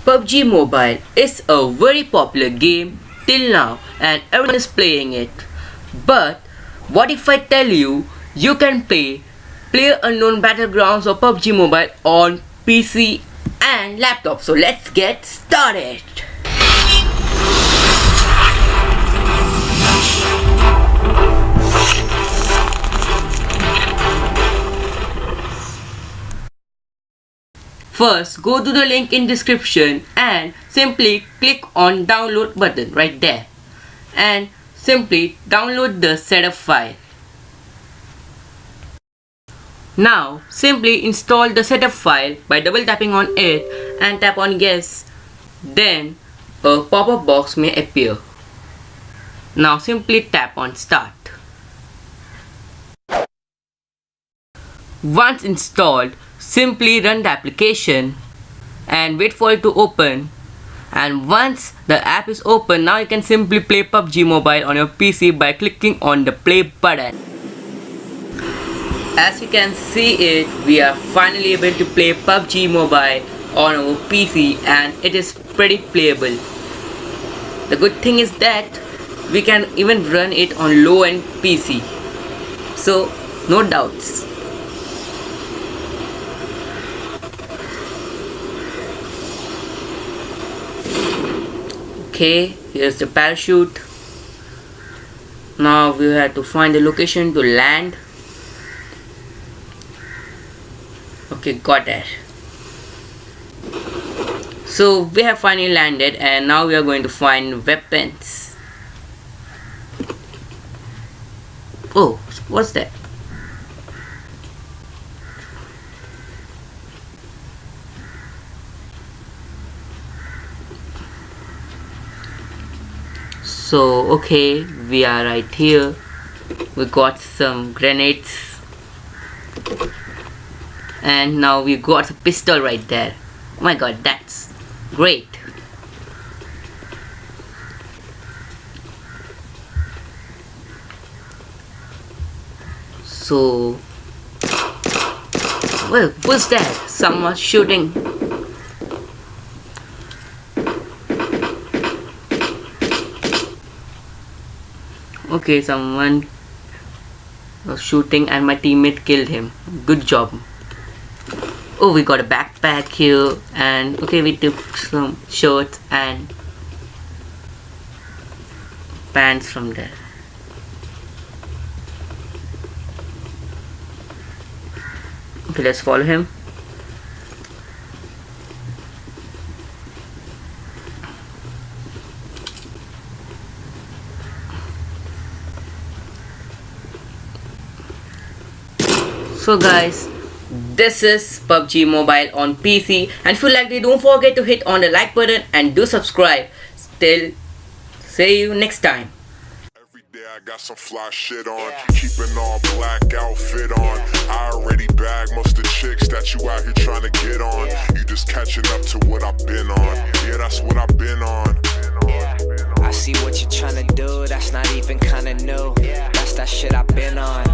PUBG Mobile is a very popular game till now and everyone is playing it. But what if I tell you you can play PlayerUnknown Battlegrounds or PUBG Mobile on PC and laptop? So let's get started. First, go to the link in description and simply click on download button right there and simply download the setup file. Now simply install the setup file by double tapping on it and tap on yes. Then a pop-up box may appear. Now simply tap on start. Once installed, simply run the application and wait for it to open, and once the app is open, now you can simply play PUBG Mobile on your PC by clicking on the play button. As you can see it, we are finally able to play PUBG Mobile on our PC and it is pretty playable. The good thing is that we can even run it on low-end PC, so no doubts. Okay, here's the parachute. Now we have to find the location to land. Okay, got it. So we have finally landed and now we are going to find weapons. Oh, what's that? So okay, we are right here. We got some grenades and now we got a pistol right there. Oh my god, that's great. So well, what's that? Someone shooting. Okay, someone was shooting and my teammate killed him. Good job. Oh, we got a backpack here and okay, we took some shirts and pants from there. Okay, let's follow him. So guys, this is PUBG Mobile on PC, and if you liked it, don't forget to hit on the like button and do subscribe. Still, see you next time. Every day I got some fly shit on, keeping all black outfit on. I already bagged most of the chicks that you out here trying to get on. You just catching up to what I've been on. Yeah, that's what I've been on. I see what you're trying to do, that's not even kinda new. That's that shit I've been on.